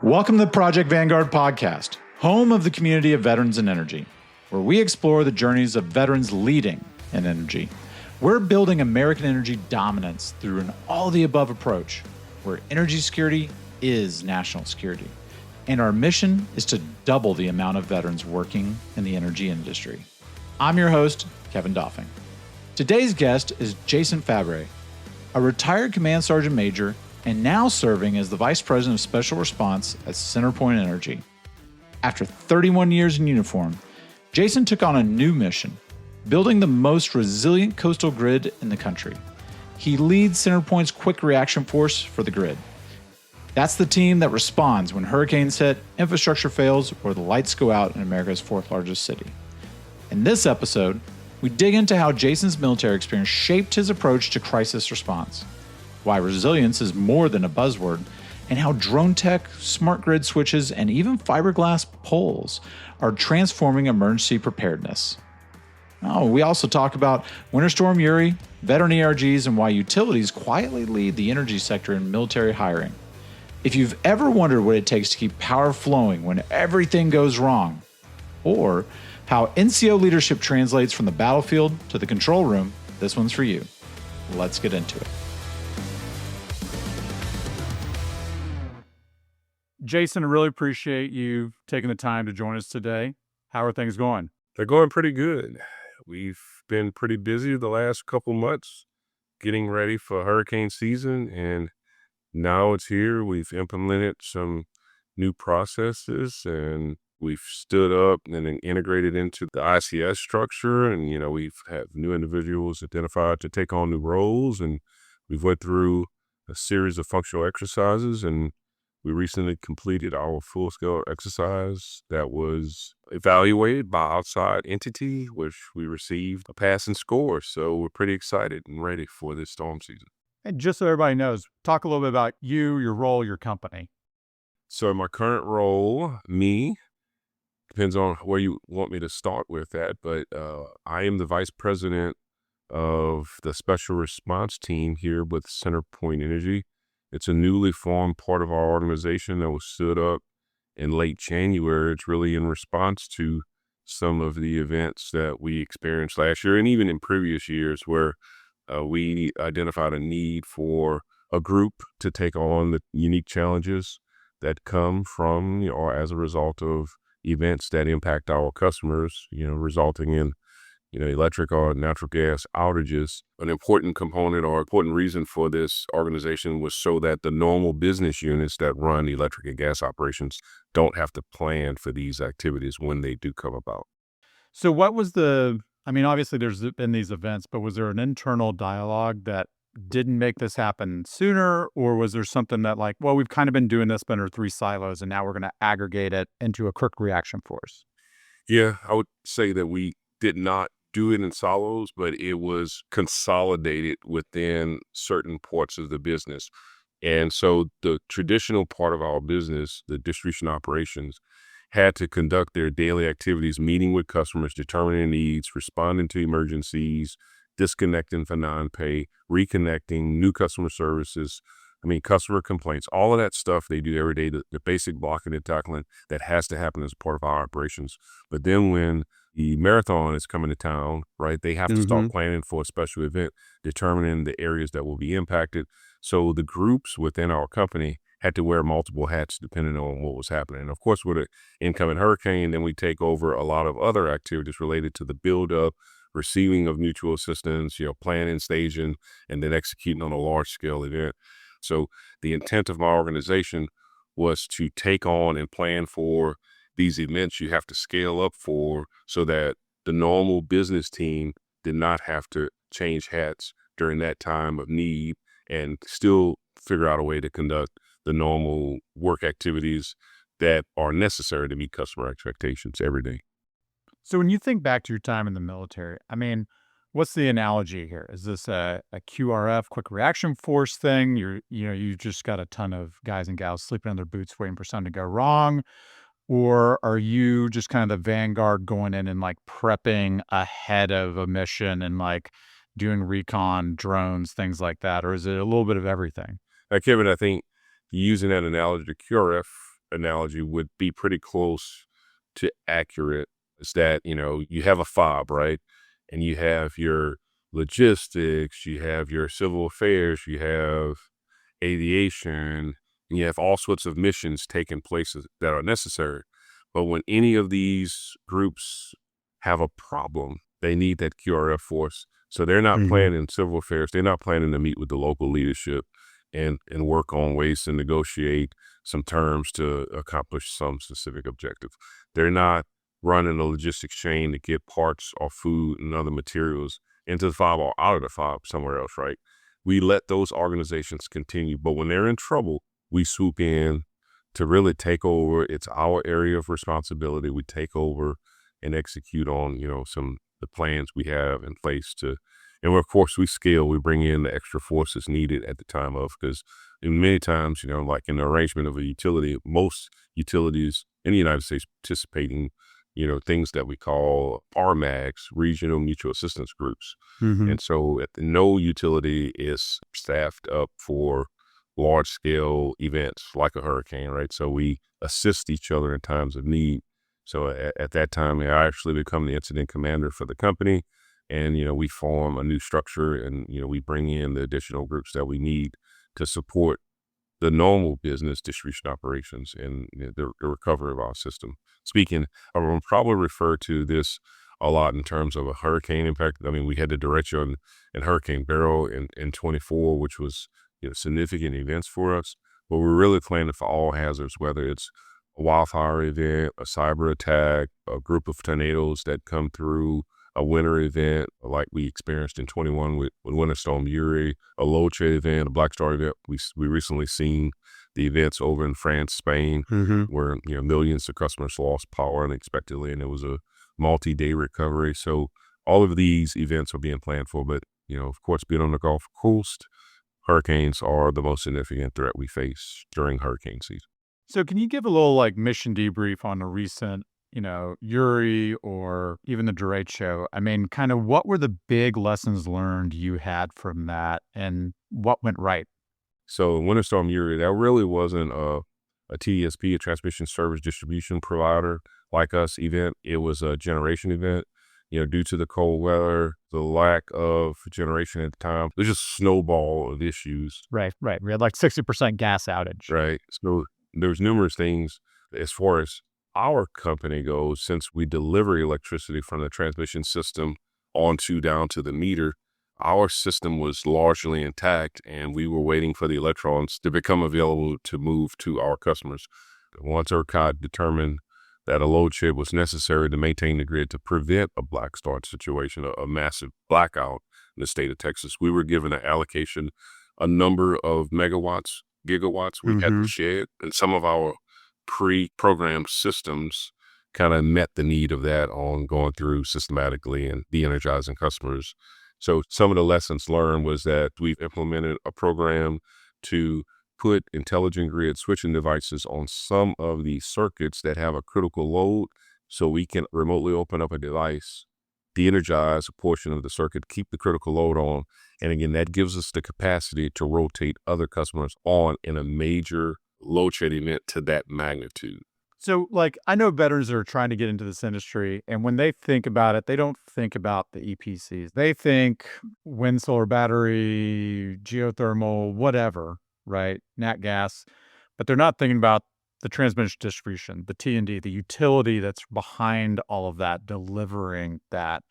Welcome to the Project Vanguard Podcast, home of the community of veterans in energy, where we explore the journeys of veterans leading in energy. We're building American energy dominance through an all-of-the-above approach, where energy security is national security. And our mission is to double the amount of veterans working in the energy industry. I'm your host, Kevin Doffing. Today's guest is Jason Fabre, a retired Command Sergeant Major and now serving as the Vice President of Special Response at CenterPoint Energy. After 31 years in uniform, Jason took on a new mission, building the most resilient coastal grid in the country. He leads CenterPoint's Quick Reaction Force for the grid. That's the team that responds when hurricanes hit, infrastructure fails, or the lights go out in America's fourth largest city. In this episode, we dig into how Jason's military experience shaped his approach to crisis response, why resilience is more than a buzzword, and how drone tech, smart grid switches, and even fiberglass poles are transforming emergency preparedness. Oh, we also talk about Winter Storm Uri, veteran ERGs, and why utilities quietly lead the energy sector in military hiring. If you've ever wondered what it takes to keep power flowing when everything goes wrong, or how NCO leadership translates from the battlefield to the control room, this one's for you. Let's get into it. Jason, I really appreciate you taking the time to join us today. How are things going? They're going pretty good. We've been pretty busy the last couple months getting ready for hurricane season, and now it's here. We've implemented some new processes, and we've stood up and integrated into the ICS structure, and we've had new individuals identified to take on new roles, and we've went through a series of functional exercises, and we recently completed our full-scale exercise that was evaluated by outside entity, which we received a passing score. So we're pretty excited and ready for this storm season. And just so everybody knows, talk a little bit about you, your role, your company. So my current role, depends on where you want me to start with that, but I am the Vice President of the Special Response Team here with CenterPoint Energy. It's a newly formed part of our organization that was stood up in late January. It's really in response to some of the events that we experienced last year and even in previous years where we identified a need for a group to take on the unique challenges that come from or as a result of events that impact our customers, resulting in electric or natural gas outages. An important component or important reason for this organization was so that the normal business units that run electric and gas operations don't have to plan for these activities when they do come about. So what was obviously there's been these events, but was there an internal dialogue that didn't make this happen sooner? Or was there something that we've kind of been doing this but under three silos and now we're going to aggregate it into a quick reaction force? Yeah, I would say that we did not do it in silos, but it was consolidated within certain parts of the business. And so the traditional part of our business, the distribution operations, had to conduct their daily activities, meeting with customers, determining needs, responding to emergencies, disconnecting for non-pay, reconnecting, new customer services, customer complaints, all of that stuff they do every day, the basic blocking and tackling that has to happen as part of our operations. But then when the marathon is coming to town, right, they have to start planning for a special event, determining the areas that will be impacted. So the groups within our company had to wear multiple hats depending on what was happening. And of course, with an incoming hurricane, then we take over a lot of other activities related to the buildup, receiving of mutual assistance, planning, staging, and then executing on a large scale event. So the intent of my organization was to take on and plan for these events you have to scale up for so that the normal business team did not have to change hats during that time of need and still figure out a way to conduct the normal work activities that are necessary to meet customer expectations every day. So when you think back to your time in the military, what's the analogy here? Is this a QRF, quick reaction force thing? You just got a ton of guys and gals sleeping on their boots waiting for something to go wrong? Or are you just kind of the vanguard going in and prepping ahead of a mission and doing recon, drones, things like that? Or is it a little bit of everything? Kevin, I think using that analogy to QRF analogy would be pretty close to accurate. Is that, you have a fob, right? And you have your logistics, you have your civil affairs, you have aviation, and you have all sorts of missions taking place that are necessary. But when any of these groups have a problem, they need that QRF force. So they're not planning civil affairs. They're not planning to meet with the local leadership and work on ways to negotiate some terms to accomplish some specific objective. They're not running a logistics chain to get parts or food and other materials into the fob or out of the fob somewhere else, right? We let those organizations continue. But when they're in trouble, we swoop in to really take over. It's our area of responsibility. We take over and execute on, the plans we have in place and of course we scale, we bring in the extra forces needed at the time of, because many times, like in the arrangement of a utility, most utilities in the United States participating, things that we call RMAGs, Regional Mutual Assistance Groups. And so no utility is staffed up for large scale events like a hurricane, right? So we assist each other in times of need. So at that time, I actually become the incident commander for the company, and, we form a new structure, and, we bring in the additional groups that we need to support the normal business distribution operations and the recovery of our system. Speaking, I will probably refer to this a lot in terms of a hurricane impact. I mean, we had the derecho and Hurricane Beryl in 24, which was, significant events for us, but we're really planning for all hazards, whether it's a wildfire event, a cyber attack, a group of tornadoes that come through, a winter event like we experienced in 21 with Winter Storm Uri, a load shed event, a Black Star event. We recently seen the events over in France, Spain, where millions of customers lost power unexpectedly, and it was a multi-day recovery. So all of these events are being planned for, but of course, being on the Gulf Coast, hurricanes are the most significant threat we face during hurricane season. So can you give a little mission debrief on a recent, Uri or even the derecho? I mean, kind of what were the big lessons learned you had from that and what went right? So Winter Storm Uri, that really wasn't a TDSP, a transmission service distribution provider like us event. It was a generation event. Due to the cold weather, the lack of generation at the time, there's just a snowball of issues. Right. We had 60% gas outage. Right. So there's numerous things as far as our company goes. Since we deliver electricity from the transmission system down to the meter, our system was largely intact, and we were waiting for the electrons to become available to move to our customers. Once ERCOT determined that a load shed was necessary to maintain the grid to prevent a black start situation, a massive blackout in the state of Texas, we were given an allocation, a number of gigawatts we had to shed, and some of our pre-programmed systems kind of met the need of that on going through systematically and de-energizing customers. So some of the lessons learned was that we've implemented a program to put intelligent grid switching devices on some of the circuits that have a critical load, so we can remotely open up a device, de-energize a portion of the circuit, keep the critical load on. And again, that gives us the capacity to rotate other customers on in a major load shed event to that magnitude. So, I know veterans are trying to get into this industry, and when they think about it, they don't think about the EPCs. They think wind, solar, battery, geothermal, whatever, right? Nat gas, but they're not thinking about the transmission distribution, the T&D, the utility that's behind all of that, delivering that.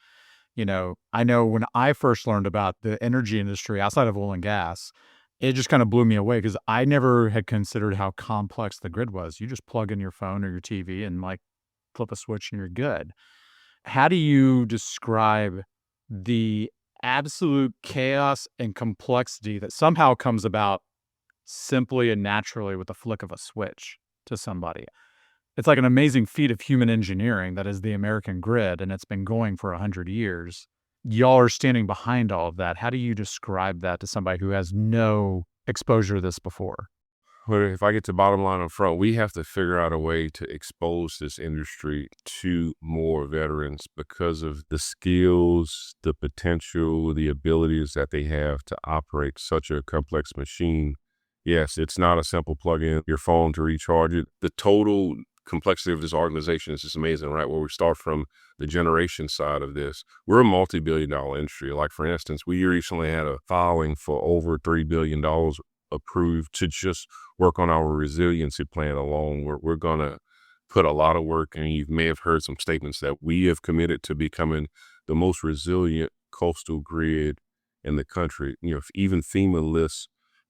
I know when I first learned about the energy industry outside of oil and gas, it just kind of blew me away because I never had considered how complex the grid was. You just plug in your phone or your TV and flip a switch and you're good. How do you describe the absolute chaos and complexity that somehow comes about simply and naturally with the flick of a switch to somebody? It's like an amazing feat of human engineering that is the American grid, and it's been going for 100 years. Y'all are standing behind all of that. How do you describe that to somebody who has no exposure to this before? Well, if I get to bottom line up front, we have to figure out a way to expose this industry to more veterans because of the skills, the potential, the abilities that they have to operate such a complex machine Yes, it's not a simple plug in your phone to recharge it. The total complexity of this organization is just amazing, right? Where we start from the generation side of this. We're a multi-billion-dollar industry. Like, for instance, we recently had a filing for over $3 billion approved to just work on our resiliency plan alone. We're going to put a lot of work, and you may have heard some statements that we have committed to becoming the most resilient coastal grid in the country. Even FEMA lists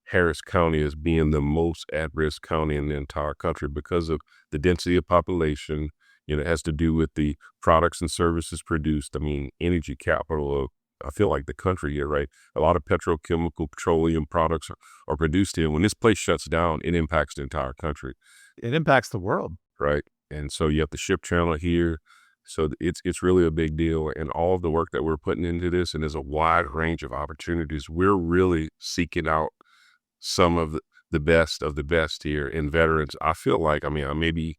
Harris County as being the most at-risk county in the entire country because of the density of population. It has to do with the products and services produced. I mean, energy capital of, I feel like, the country here, right? A lot of petroleum products are produced here. When this place shuts down, it impacts the entire country. It impacts the world. Right. And so you have the ship channel here. So it's really a big deal. And all of the work that we're putting into this, and there's a wide range of opportunities. We're really seeking out some of the best here in veterans. I feel like, I may be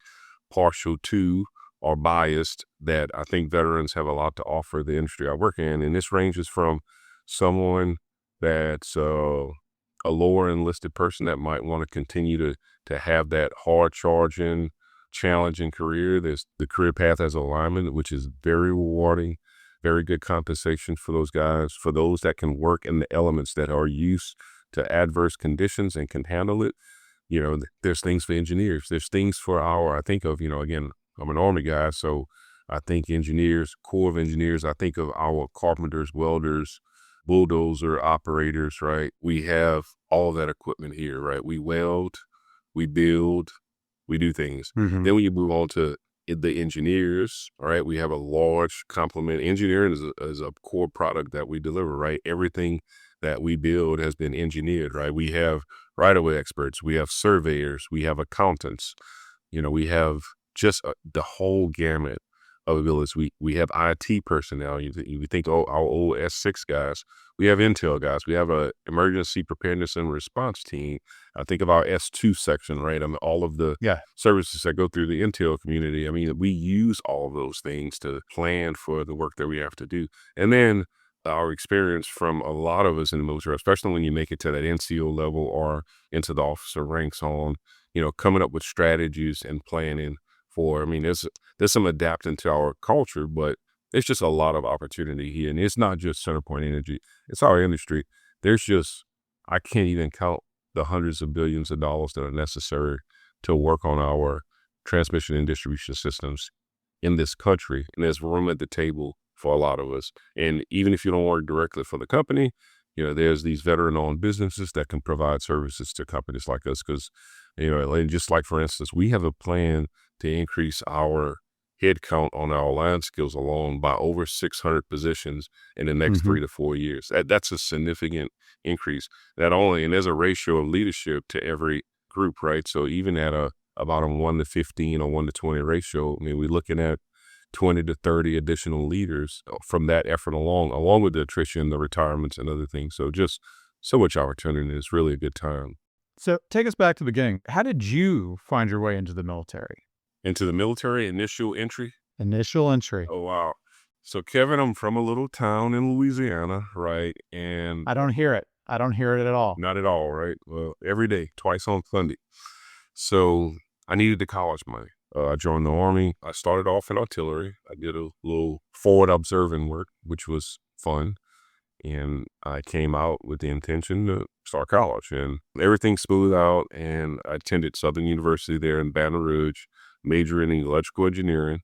partial to or biased, that I think veterans have a lot to offer the industry I work in. And this ranges from someone that's a lower enlisted person that might want to continue to have that hard charging, challenging career. There's the career path as a lineman, which is very rewarding, very good compensation for those guys, for those that can work in the elements that are used to adverse conditions and can handle it. There's things for engineers. There's things for I think of, again, I'm an Army guy, so I think engineers, Corps of Engineers, I think of our carpenters, welders, bulldozer operators, right? We have all of that equipment here, right? We weld, we build, we do things. Mm-hmm. Then when you move on to the engineers, all right, we have a large complement. Engineering is a core product that we deliver, right? Everything that we build has been engineered, right? We have right-of-way experts, we have surveyors, we have accountants, we have just the whole gamut of abilities. We have IT personnel. You think, our old S6 guys. We have Intel guys. We have a emergency preparedness and response team. I think of our S2 section, right? All of the services that go through the Intel community. We use all of those things to plan for the work that we have to do. And then our experience from a lot of us in the military, especially when you make it to that NCO level or into the officer ranks on, coming up with strategies and planning for, there's some adapting to our culture, but there's just a lot of opportunity here. And it's not just CenterPoint Energy, it's our industry. I can't even count the hundreds of billions of dollars that are necessary to work on our transmission and distribution systems in this country. And there's room at the table for a lot of us. And even if you don't work directly for the company, there's these veteran-owned businesses that can provide services to companies like us. Because, and just like, for instance, we have a plan to increase our head count on our line skills alone by over 600 positions in the next 3 to 4 years. That's a significant increase. And there's a ratio of leadership to every group, right? So even at about a 1 to 15 or 1 to 20 ratio, we're looking at 20 to 30 additional leaders from that effort along with the attrition, the retirements, and other things. So just so much opportunity. It's really a good time. So take us back to the beginning. How did you find your way into the military? Into the military, initial entry? Initial entry. Oh, wow. So, Kevin, I'm from a little town in Louisiana, right? And I don't hear it. I don't hear it at all. Not at all, right? Well, every day, twice on Sunday. So I needed the college money. I joined the Army. I started off in artillery. I did a little forward observing work, which was fun. And I came out with the intention to start college. And everything smoothed out. And I attended Southern University there in Baton Rouge, majoring in electrical engineering.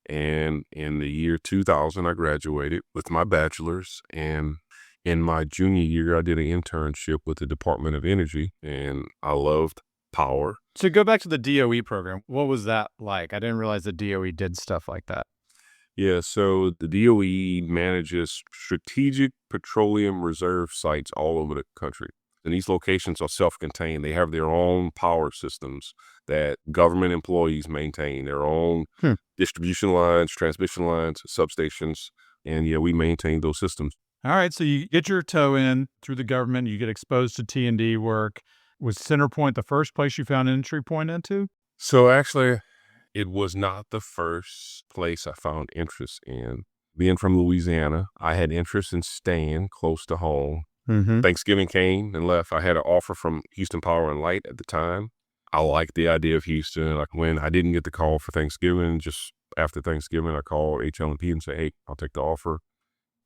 And in the year 2000, I graduated with my bachelor's. And in my junior year, I did an internship with the Department of Energy. And I loved power. So go back to the DOE program. What was that like? I didn't realize the DOE did stuff like that. Yeah, so the DOE manages strategic petroleum reserve sites all over the country. And these locations are self-contained. They have their own power systems that government employees maintain, their own distribution lines, transmission lines, substations. And yeah, we maintain those systems. All right, so you get your toe in through the government, you get exposed to T&D work. Was CenterPoint the first place you found entry point into? So actually, it was not the first place I found interest in. Being from Louisiana, I had interest in staying close to home. Thanksgiving came and left. I had an offer from Houston Power and Light at the time. I liked the idea of Houston. Like when I didn't get the call for Thanksgiving, just after Thanksgiving, I called HL&P and said, hey, I'll take the offer.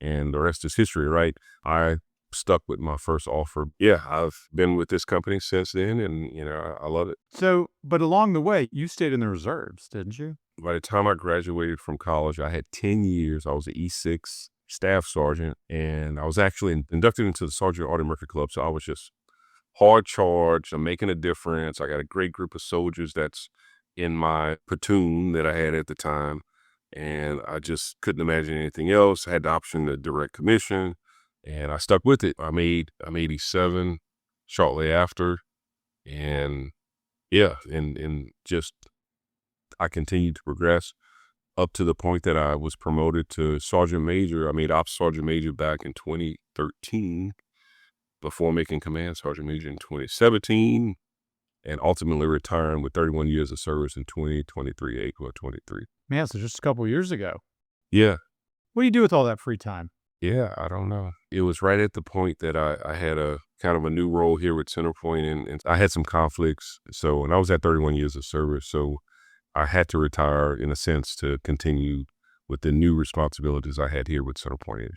And the rest is history, right? I stuck with my first offer. Yeah, I've been with this company since then, and, I love it. So, but along the way, you stayed in the reserves, didn't you? By the time I graduated from college, I had 10 years. I was an E6 staff sergeant, and I was actually inducted into the Sergeant Artie Murphy Club. So I was just hard charged. I'm making a difference. I got a great group of soldiers that's in my platoon that I had at the time, and I just couldn't imagine anything else. I had the option to direct commission, and I stuck with it. I'm 87 shortly after, and yeah, and just I continued to progress up to the point that I was promoted to Sergeant Major. I made Ops Sergeant Major back in 2013 before making Command Sergeant Major in 2017 and ultimately retiring with 31 years of service in 2023, April of 23. Man, so just a couple of years ago. Yeah. What do you do with all that free time? Yeah, I don't know. It was right at the point that I had a kind of a new role here with CenterPoint, and I had some conflicts. And I was at 31 years of service. So I had to retire in a sense to continue with the new responsibilities I had here with CenterPoint.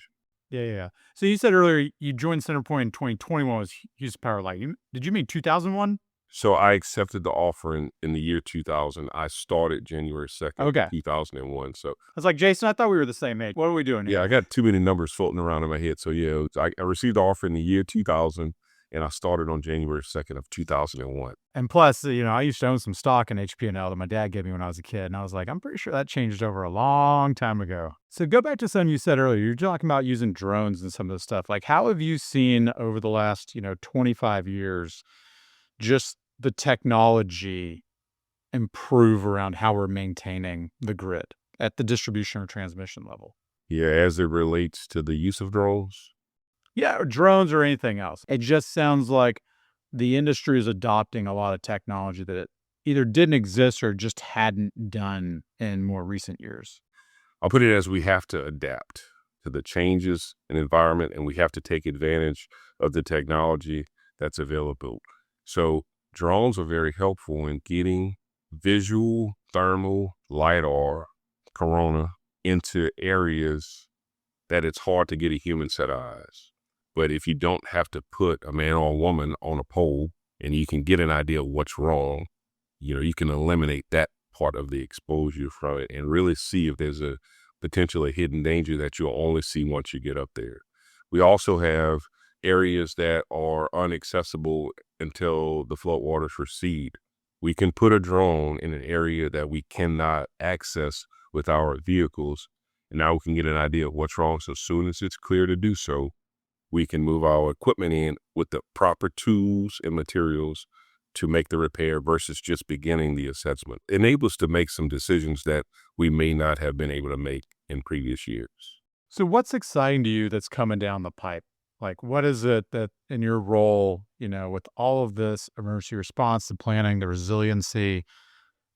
Yeah. So you said earlier you joined CenterPoint in 2021 was Houston Power Light. Did you mean 2001? So I accepted the offer in the year 2000. I started January 2nd, 2001. So I was like, Jason, I thought we were the same age. What are we doing here? Yeah, I got too many numbers floating around in my head. So yeah, I received the offer in the year 2000, and I started on January 2nd of 2001. And plus, I used to own some stock in HPNL that my dad gave me when I was a kid. And I was like, I'm pretty sure that changed over a long time ago. So go back to something you said earlier. You're talking about using drones and some of the stuff. Like, how have you seen over the last, 25 years, just the technology improve around how we're maintaining the grid at the distribution or transmission level? Yeah, as it relates to the use of drones? Yeah, or drones or anything else. It just sounds like the industry is adopting a lot of technology that it either didn't exist or just hadn't done in more recent years. I'll put it as we have to adapt to the changes in environment, and we have to take advantage of the technology that's available. So drones are very helpful in getting visual, thermal, LiDAR, corona into areas that it's hard to get a human set of eyes. But if you don't have to put a man or a woman on a pole and you can get an idea of what's wrong, you can eliminate that part of the exposure from it and really see if there's a potentially hidden danger that you'll only see once you get up there. We also have areas that are inaccessible until the floodwaters recede. We can put a drone in an area that we cannot access with our vehicles, and now we can get an idea of what's wrong. So as soon as it's clear to do so, we can move our equipment in with the proper tools and materials to make the repair versus just beginning the assessment. It enables us to make some decisions that we may not have been able to make in previous years. So what's exciting to you that's coming down the pipe? Like, what is it that in your role, with all of this emergency response, the planning, the resiliency,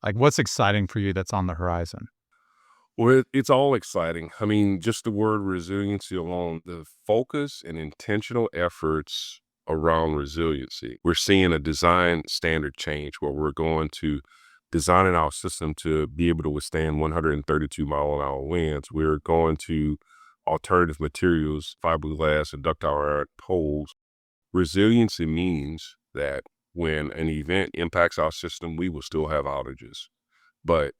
like what's exciting for you that's on the horizon? Well, it's all exciting. I mean, just the word resiliency alone, the focus and intentional efforts around resiliency. We're seeing a design standard change where we're going to designing our system to be able to withstand 132 mile an hour winds. We're going to alternative materials, fiberglass and ductile iron poles. Resiliency means that when an event impacts our system, we will still have outages. But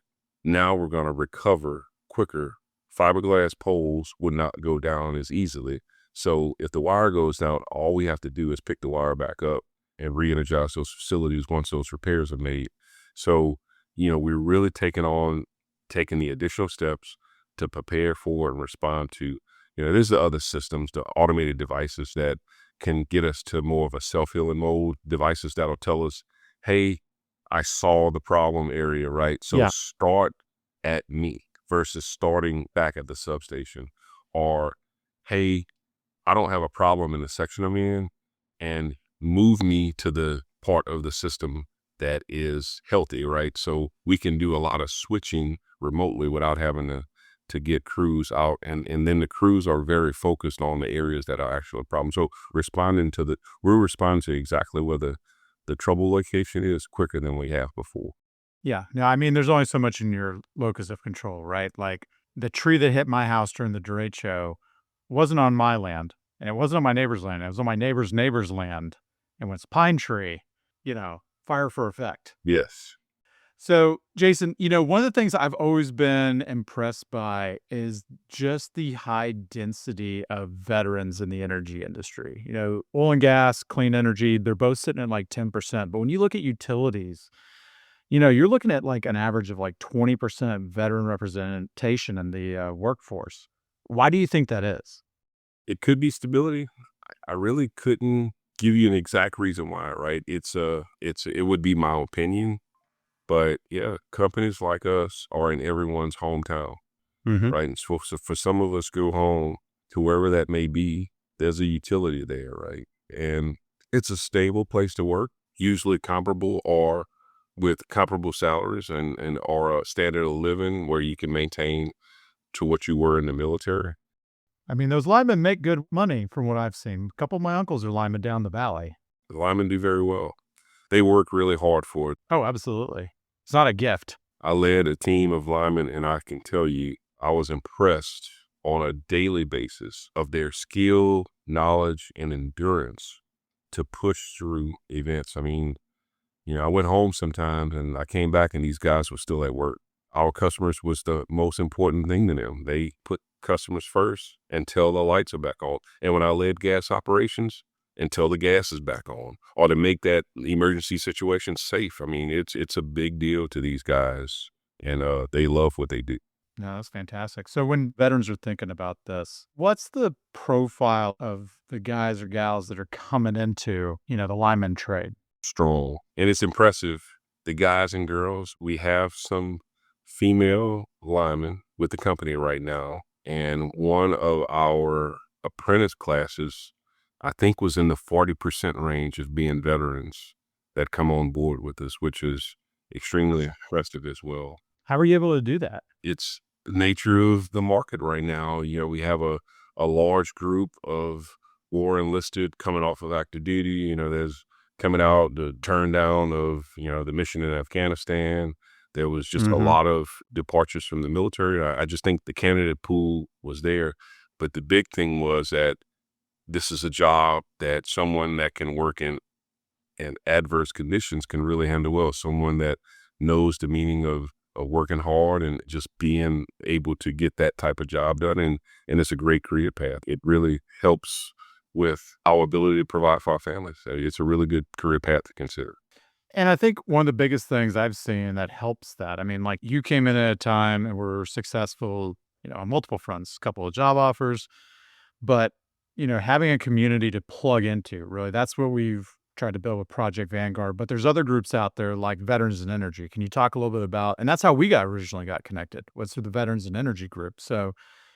now we're going to recover quicker. Fiberglass poles would not go down as easily. So if the wire goes down, all we have to do is pick the wire back up and re-energize those facilities once those repairs are made. So, we're really taking the additional steps to prepare for and respond to, there's the other systems, the automated devices that can get us to more of a self-healing mode, devices that'll tell us, hey, I saw the problem area, right? So start at me versus starting back at the substation. Or, hey, I don't have a problem in the section I'm in, and move me to the part of the system that is healthy, right? So we can do a lot of switching remotely without having to get crews out. And then the crews are very focused on the areas that are actually a problem. So we're responding to exactly where the trouble location is quicker than we have before. Yeah. Now, I mean, there's only so much in your locus of control, right? Like the tree that hit my house during the derecho wasn't on my land, and it wasn't on my neighbor's land. It was on my neighbor's land. And when it's pine tree, fire for effect. Yes. So, Jason, one of the things I've always been impressed by is just the high density of veterans in the energy industry. Oil and gas, clean energy, they're both sitting at like 10%. But when you look at utilities, you're looking at like an average of like 20% veteran representation in the workforce. Why do you think that is? It could be stability. I really couldn't give you an exact reason why, right? It would be my opinion. But yeah, companies like us are in everyone's hometown, right? And so for some of us go home to wherever that may be, there's a utility there, right? And it's a stable place to work, usually comparable or with comparable salaries and or a standard of living where you can maintain to what you were in the military. I mean, those linemen make good money from what I've seen. A couple of my uncles are linemen down the valley. The linemen do very well. They work really hard for it. Oh, absolutely. It's not a gift. I led a team of linemen, and I can tell you, I was impressed on a daily basis of their skill, knowledge, and endurance to push through events. I mean, I went home sometimes, and I came back, and these guys were still at work. Our customers was the most important thing to them. They put customers first until the lights are back on. And when I led gas operations, until the gas is back on, or to make that emergency situation safe. I mean, it's a big deal to these guys, and they love what they do. No, that's fantastic. So when veterans are thinking about this, what's the profile of the guys or gals that are coming into, the lineman trade? Strong. And it's impressive. The guys and girls, we have some female linemen with the company right now, and one of our apprentice classes, I think, was in the 40% range of being veterans that come on board with us, which is extremely impressive as well. How are you able to do that? It's the nature of the market right now. We have a large group of war enlisted coming off of active duty. There's coming out the turn down of, the mission in Afghanistan. There was just a lot of departures from the military. I just think the candidate pool was there. But the big thing was that this is a job that someone that can work in adverse conditions can really handle well. Someone that knows the meaning of working hard and just being able to get that type of job done. And it's a great career path. It really helps with our ability to provide for our families. So it's a really good career path to consider. And I think one of the biggest things I've seen that helps that, I mean, like you came in at a time and were successful, on multiple fronts, a couple of job offers, but having a community to plug into, really, that's what we've tried to build with Project Vanguard. But there's other groups out there like Veterans in Energy. Can you talk a little bit about, and that's how we originally got connected, was through the Veterans in Energy group. So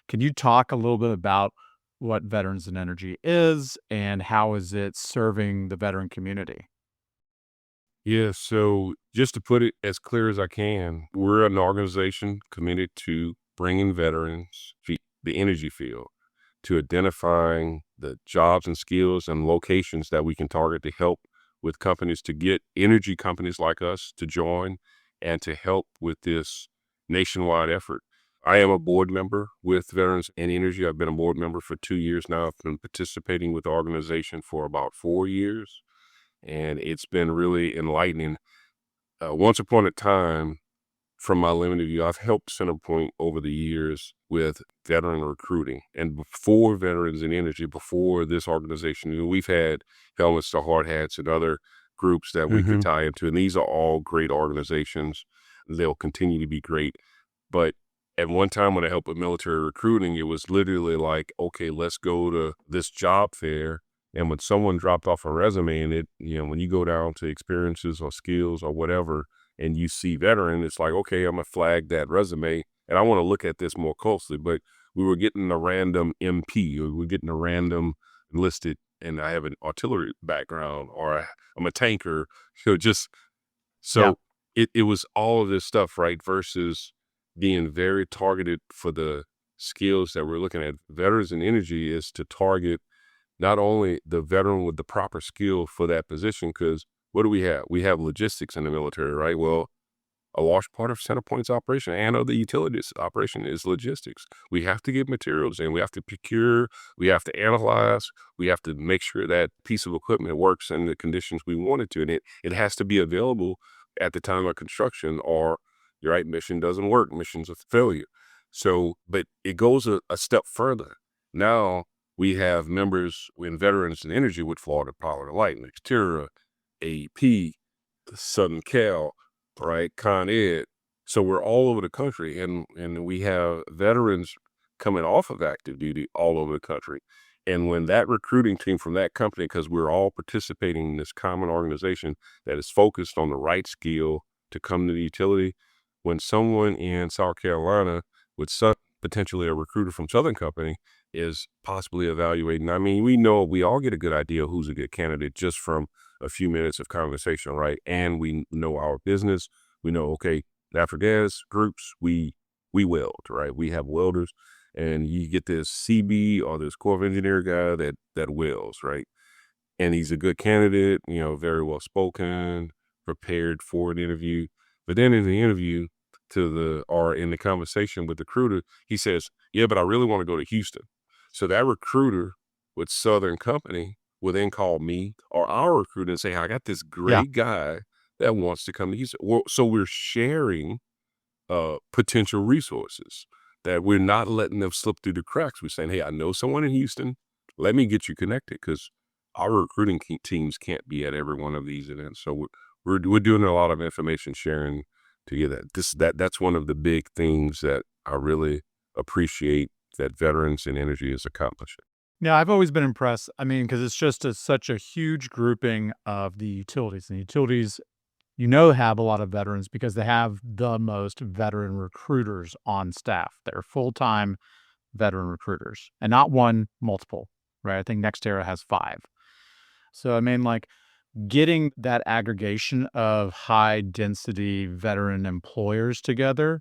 can you talk a little bit about what Veterans in Energy is and how is it serving the veteran community? Yeah, so just to put it as clear as I can, we're an organization committed to bringing veterans the energy field, to identifying the jobs and skills and locations that we can target to help with companies, to get energy companies like us to join and to help with this nationwide effort. I am a board member with Veterans in Energy. I've been a board member for 2 years now. I've been participating with the organization for about 4 years, and it's been really enlightening. Once upon a time, from my limited view, I've helped CenterPoint over the years with veteran recruiting. And before Veterans in Energy, before this organization, we've had Helmets to Hard Hats and other groups that we could tie into. And these are all great organizations. They'll continue to be great. But at one time when I helped with military recruiting, it was literally like, okay, let's go to this job fair. And when someone dropped off a resume and it, when you go down to experiences or skills or whatever, and you see veteran, it's like, okay, I'm going to flag that resume and I want to look at this more closely. But we were getting a random MP, or we're getting a random enlisted, and I have an artillery background, or I'm a tanker. It was all of this stuff, right? Versus being very targeted for the skills that we're looking at. Veterans in energy is to target not only the veteran with the proper skill for that position, because what do we have? We have logistics in the military, right? Well, a large part of CenterPoint's operation and of the utilities operation is logistics. We have to get materials in, we have to procure, we have to analyze, we have to make sure that piece of equipment works in the conditions we want it to. And it has to be available at the time of construction, or your right mission doesn't work, mission's a failure. So, but it goes a step further. Now we have members in Veterans in Energy with Florida Power and Light, Xterra, AP, Southern Cal, right, Con Ed. So we're all over the country, and we have veterans coming off of active duty all over the country. And when that recruiting team from that company, because we're all participating in this common organization that is focused on the right skill to come to the utility, when someone in South Carolina with potentially a recruiter from Southern Company is possibly evaluating, I mean, we know, we all get a good idea who's a good candidate just from a few minutes of conversation, right? And we know our business. We know, okay, natural gas groups, we weld, right? We have welders, and you get this CB or this Corps of Engineer guy that welds, right? And he's a good candidate, very well spoken, prepared for an interview. But then in the interview or in the conversation with the recruiter, he says, yeah, but I really want to go to Houston. So that recruiter with Southern Company will then call me or our recruiter and say, I got this great guy that wants to come to Houston. Well, so we're sharing potential resources, that we're not letting them slip through the cracks. We're saying, hey, I know someone in Houston. Let me get you connected, because our recruiting teams can't be at every one of these events. So we're doing a lot of information sharing to get that. That's one of the big things that I really appreciate that Veterans in Energy is accomplishing. Yeah, I've always been impressed. I mean, because it's just such a huge grouping of the utilities. And utilities, have a lot of veterans because they have the most veteran recruiters on staff. They're full-time veteran recruiters, and not one, multiple, right? I think NextEra has 5. So, I mean, like, getting that aggregation of high-density veteran employers together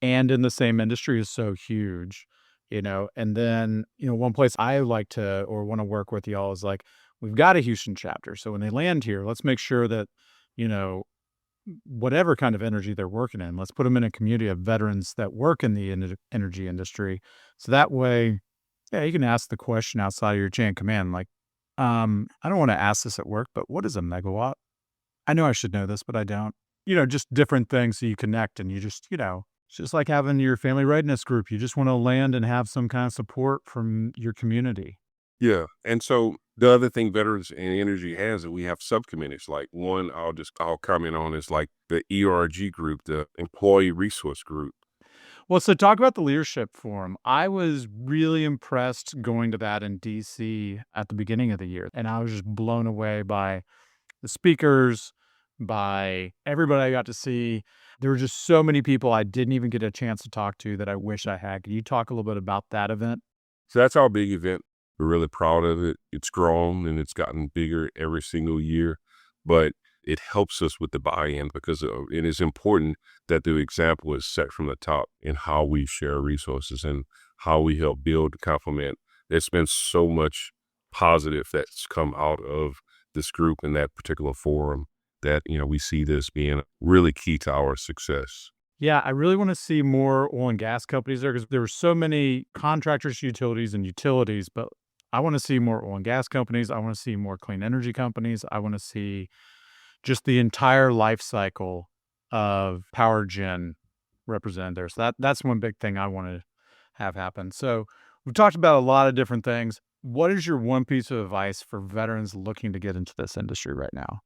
and in the same industry is so huge. And then, one place I like to or want to work with y'all is, like, we've got a Houston chapter. So when they land here, let's make sure that, whatever kind of energy they're working in, let's put them in a community of veterans that work in the energy industry. So that way, yeah, you can ask the question outside of your chain of command, like, I don't want to ask this at work, but what is a megawatt? I know I should know this, but I don't. Just different things so you connect, and you just, it's just like having your family readiness group. You just want to land and have some kind of support from your community. Yeah. And so the other thing Veterans in Energy has, that we have subcommittees. Like one I'll comment on is like the ERG group, the Employee Resource Group. Well, so talk about the leadership forum. I was really impressed going to that in DC at the beginning of the year. And I was just blown away by the speakers, by everybody I got to see. There were just so many people I didn't even get a chance to talk to that I wish I had. Could you talk a little bit about that event? So that's our big event. We're really proud of it. It's grown and it's gotten bigger every single year, but it helps us with the buy-in, because it is important that the example is set from the top in how we share resources and how we help build, complement. There's been so much positive that's come out of this group in that particular forum that, we see this being really key to our success. Yeah, I really want to see more oil and gas companies there, because there were so many contractors, utilities, but I want to see more oil and gas companies. I want to see more clean energy companies. I want to see just the entire life cycle of power gen represented there. So that's one big thing I want to have happen. So we've talked about a lot of different things. What is your one piece of advice for veterans looking to get into this industry right now?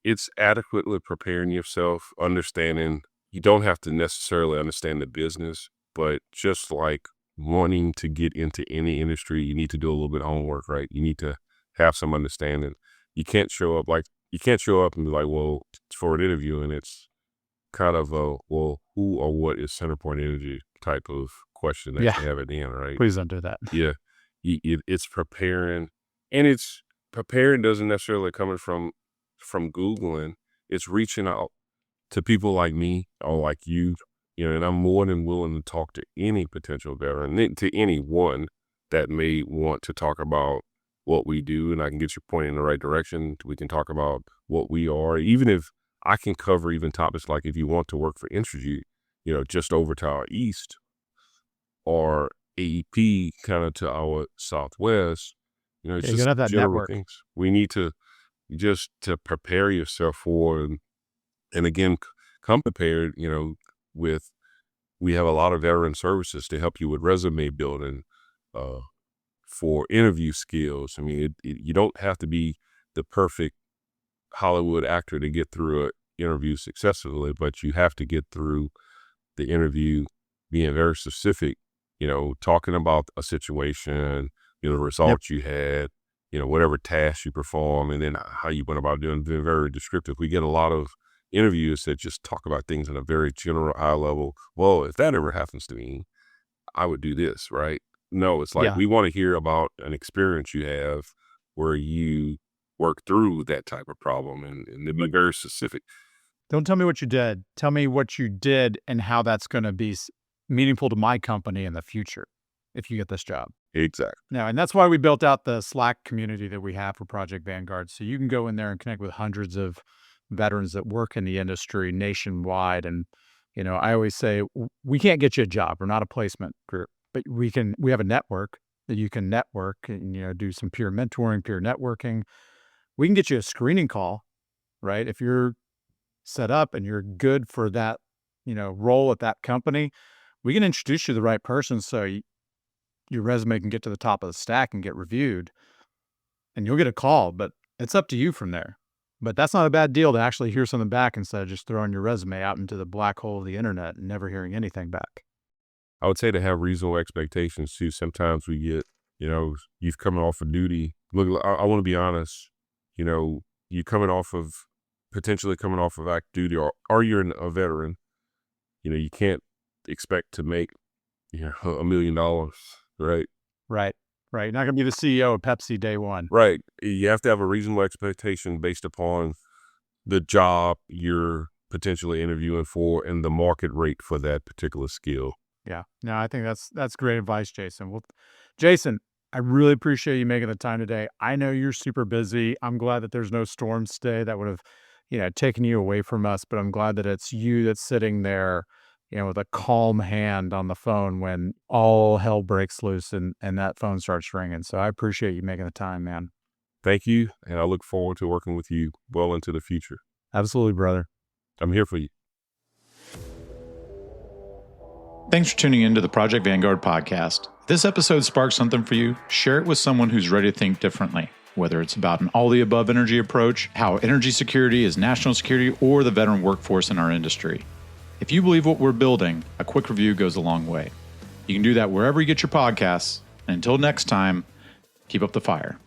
It's adequately preparing yourself, understanding you don't have to necessarily understand the business, but just like wanting to get into any industry, you need to do a little bit of homework, right? You need to have some understanding. You can't show up and be like, well, for an interview, and it's kind of well, who or what is CenterPoint Energy type of question that you have at the end, right? Please don't do that. Yeah. It's preparing, and it's preparing doesn't necessarily come from Googling. It's reaching out to people like me or like you and I'm more than willing to talk to any potential veteran, to anyone that may want to talk about what we do, and I can get you pointed in the right direction. We can talk about what we are, even if I can cover even topics like if you want to work for Entergy, just over to our east, or AEP kind of to our southwest. It's you just gotta have that general network. things we need to just to prepare yourself for, and again, come prepared. With we have a lot of veteran services to help you with resume building, for interview skills. I mean, you don't have to be the perfect Hollywood actor to get through an interview successfully, but you have to get through the interview being very specific, talking about a situation, the results you had, whatever task you perform, and then how you went about doing, being very descriptive. We get a lot of interviews that just talk about things at a very general, high level. Well, if that ever happens to me, I would do this, right? No, it's like Yeah. we want to hear about an experience you have where you work through that type of problem, and to be very specific. Don't tell me what you did. Tell me what you did and how that's going to be meaningful to my company in the future if you get this job. Exactly. No, and that's why we built out the Slack community that we have for Project Vanguard. So you can go in there and connect with hundreds of veterans that work in the industry nationwide. And, I always say, we can't get you a job. We're not a placement group, but we have a network that you can network and, do some peer mentoring, peer networking. We can get you a screening call, right? If you're set up and you're good for that, role at that company, we can introduce you to the right person so your resume can get to the top of the stack and get reviewed, and you'll get a call, but it's up to you from there. But that's not a bad deal to actually hear something back instead of just throwing your resume out into the black hole of the internet and never hearing anything back. I would say to have reasonable expectations too. Sometimes we get, you've coming off of duty. Look, I want to be honest, you potentially coming off of active duty, or you're a veteran, you can't expect to make, $1 million, right? Right. You're not going to be the CEO of Pepsi day one. Right. You have to have a reasonable expectation based upon the job you're potentially interviewing for and the market rate for that particular skill. Yeah. No, I think that's great advice, Jason. Well, Jason, I really appreciate you making the time today. I know you're super busy. I'm glad that there's no storms today that would have, taken you away from us, but I'm glad that it's you that's sitting there, with a calm hand on the phone when all hell breaks loose and that phone starts ringing. So I appreciate you making the time, man. Thank you. And I look forward to working with you well into the future. Absolutely, brother. I'm here for you. Thanks for tuning in to the Project Vanguard podcast. If this episode sparked something for you, share it with someone who's ready to think differently, whether it's about an all-the-above energy approach, how energy security is national security, or the veteran workforce in our industry. If you believe what we're building, a quick review goes a long way. You can do that wherever you get your podcasts. And until next time, keep up the fire.